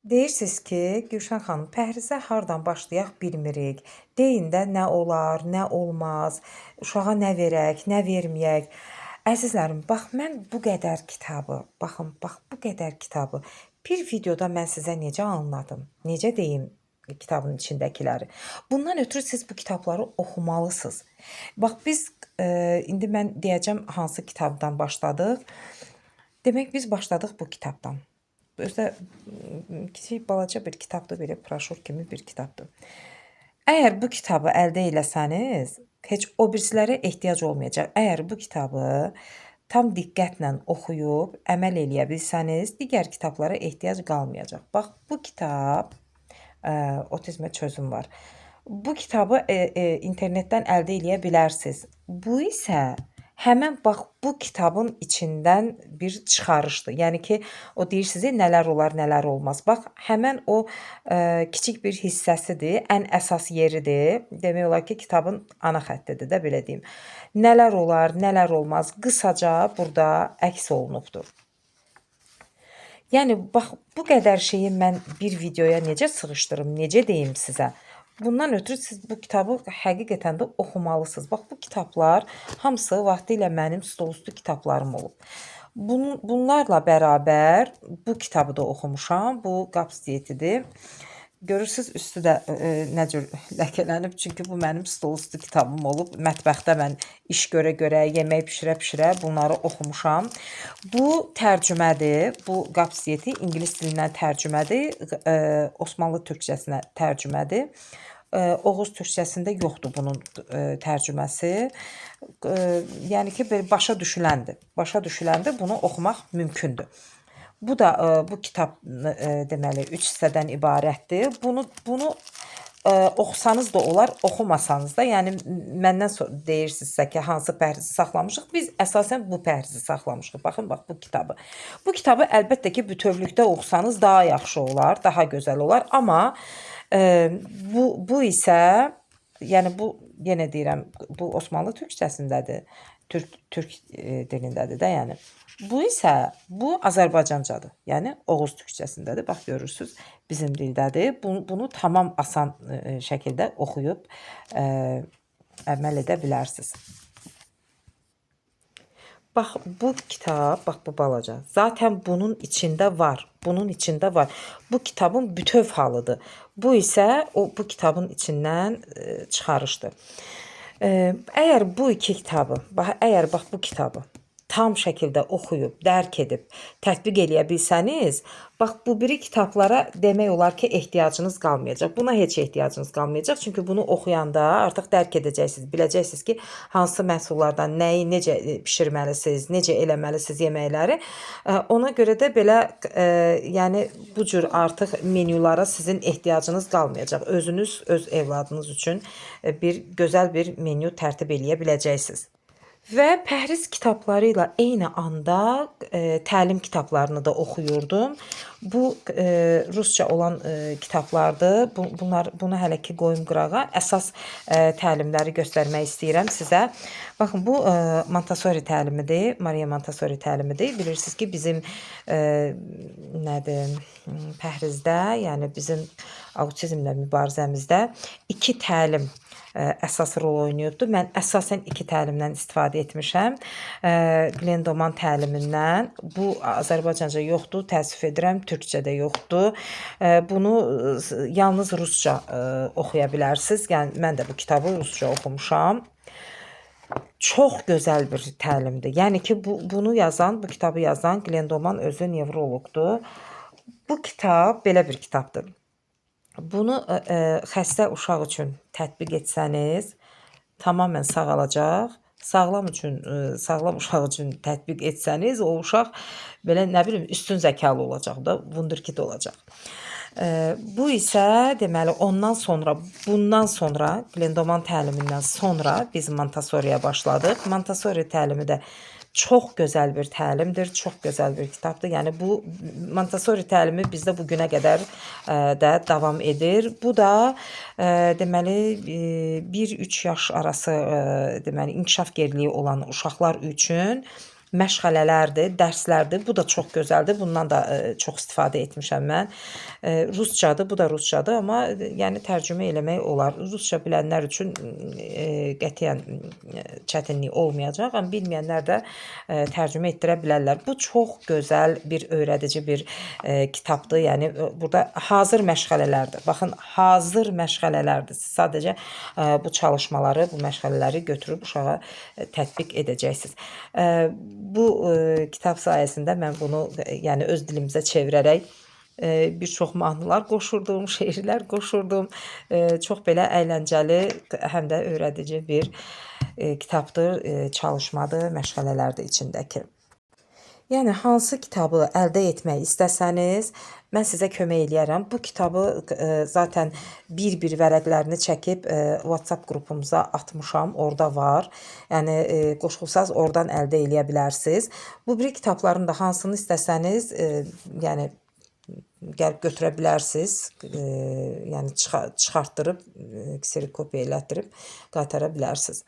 Deyirsiniz ki, Gülşən xanım, pəhrizə hardan başlayaq bilmirik. Deyin də nə olar, nə olmaz, uşağa nə verək, nə verməyək. Əzizlərim, bax mən bu qədər kitabı, baxın, bax bu qədər kitabı bir videoda mən sizə necə anladım, necə deyim kitabın içindəkiləri. Bundan ötürü siz bu kitabları oxumalısınız. Bax biz indi mən deyəcəm hansı kitabdan başladıq. Demək biz başladıq bu kitabdan. Özdə kiçik balaca bir kitabdır, belə broşur kimi bir kitabdır. Əgər bu kitabı əldə eləsəniz, heç o birisilərə ehtiyac olmayacaq. Əgər bu kitabı tam diqqətlə oxuyub əməl eləyə bilsəniz, digər kitablara ehtiyac qalmayacaq. Bax, bu kitab Otizmə çözüm var. Bu kitabı internetdən əldə eləyə bilərsiniz. Bu isə həmən bax bu kitabın içindən bir çıxarışdır. Yəni ki, o deyirsiniz nələr olar, nələr olmaz. Bax, həmən o kiçik bir hissəsidir, ən əsas yeridir. Demək olar ki, kitabın ana xəttidir də, belə deyim. Nələr olar, nələr olmaz, qısaca burada əks olunubdur. Yəni bax bu qədər şeyi mən bir videoya necə sığışdırım, necə deyim sizə? Bundan ötürü siz bu kitabı həqiqətən də oxumalısınız. Bax bu kitablar hamısı vaxtilə mənim stolüstü kitablarım olub. Bunlarla bərabər bu kitabı da oxumuşam. Bu Qaps diyetidir. Görürsüz üstü də nə cür ləkələnib, çünki bu mənim stolüstü kitabım olub. Mətbəxdə mən iş görə-görə, yemək pişirə-pişirə bunları oxumuşam. Bu tərcümədir. Bu Qaps diyeti ingilis dilindən tərcümədir. Osmanlı türkçəsinə tərcümədir. Oğuz türkçəsində yoxdur bunun tərcüməsi. Yəni ki, belə başa düşüləndir. Başa düşüləndir, bunu oxumaq mümkündür. Bu da bu kitab deməli 3 hissədən ibarətdir. Bunu oxusanız da olar, oxumasanız da. Yəni məndən deyirsinizsə ki, hansı pəhrizi saxlamışıq? Biz əsasən bu pəhrizi saxlamışıq. Baxın, bax bu kitabı. Bu kitabı əlbəttə ki, bütövlükdə oxusanız daha yaxşı olar, daha gözəl olar. Amma bu isə, yəni bu yenə deyirəm, bu Osmanlı türkçəsindədir. Türk dilindədir də, yəni. Bu isə bu Azərbaycancadır. Yəni Oğuz türkçəsindədir. Bax görürsüz, bizim dildədir. Bunu tamam asan şəkildə oxuyub əməl edə bilərsiniz. Bax bu kitab, bax bu balaca. Zaten bunun içində var. Bunun içində var. Bu kitabın bütöv halıdır. Bu isə bu kitabın içindən çıxarışdır. Əgər bu iki kitabı, əgər bax bu kitabı tam şəkildə oxuyub, dərk edib, tətbiq eləyə bilsəniz, bax bu biri kitablara demək olar ki, ehtiyacınız qalmayacaq. Buna heç ehtiyacınız qalmayacaq. Çünki bunu oxuyanda artıq dərk edəcəksiniz. Biləcəksiniz ki, hansı məhsullardan nəyi necə bişirməlisiniz, necə eləməlisiniz yeməkləri. Ona görə də belə yəni bu cür artıq menyulara sizin ehtiyacınız qalmayacaq. Özünüz, öz evladınız üçün bir gözəl bir menyu tərtib eləyə biləcəksiniz. Və pəhriz kitabları ilə eyni anda təlim kitablarını da oxuyurdum. Bu rusca olan kitablardır. Bunu hələ ki qoyum qırağa. Əsas təlimləri göstərmək istəyirəm sizə. Baxın, bu Montessori təlimidir. Maria Montessori təlimidir. Bilirsiniz ki, bizim nədir, pəhrizdə, yəni bizim autizmlə mübarizəmizdə 2 təlim əsas rol oynayıbdır. Mən əsasən 2 təlimdən istifadə etmişəm. Glendoman təlimindən. Bu Azərbaycanca yoxdur, təəssüf edirəm, türkçədə yoxdur. Bunu yalnız rusca oxuya bilərsiniz. Yəni mən də bu kitabı rusca oxumuşam. Çox gözəl bir təlimdir. Yəni ki, bunu yazan, bu kitabı yazan Glendoman özü nevroloqdur. Bu kitab belə bir kitabdır. Bunu xəstə uşaq üçün tətbiq etsəniz, tamamilə sağalacaq. Sağlam uşaq üçün tətbiq etsəniz, o uşaq belə nə bilim üstün zəkalı olacaq da, wunderkid olacaq. Bu isə deməli bundan sonra Glendoman təlimindən sonra biz Montessori'yə başladıq. Montessori təlimi də çox gözəl bir təlimdir, çox gözəl bir kitabdır. Yəni bu Montessori təlimi bizdə bu günə qədər də davam edir. Bu da deməli 1-3 yaş arası deməli inkişaf geriliyi olan uşaqlar üçün məşğələlərdir, dərslərdir. Bu da çox gözəldir. Bundan da çox istifadə etmişəm mən. Rusçadır, bu da rusçadır, amma yəni tərcümə eləmək olar. Rusça bilənlər üçün qətiyyən çətinlik olmayacaq, amma bilməyənlər də tərcümə etdirə bilərlər. Bu çox gözəl bir öyrədici bir kitabdır. Yəni burada hazır məşğələlərdir. Baxın, hazır məşğələlərdir. Siz sadəcə bu çalışmaları, bu məşğələləri götürüb uşağa tətbiq edəcəksiniz. Bu kitab sayəsində mən bunu yəni öz dilimizə çevirərək bir çox mahnılar qoşurdum, şeirlər qoşurdum. Çox belə əyləncəli, həm də öyrədici bir kitabdır, çalışmadır, məşğələlərdir içindəki. Yəni hansı kitabı əldə etmək istəsəniz, mən sizə kömək eləyərəm. Bu kitabı zaten bir-bir vərəqlərini çəkib WhatsApp qrupumuza atmışam, orada var. Yəni qoşulsaz oradan əldə eləyə bilərsiniz. Bu biri kitabların da hansını istəsəniz, yəni gəlib götürə bilərsiniz. Yəni çıxartdırıb, kserokopiya elətdirib qaytara bilərsiniz.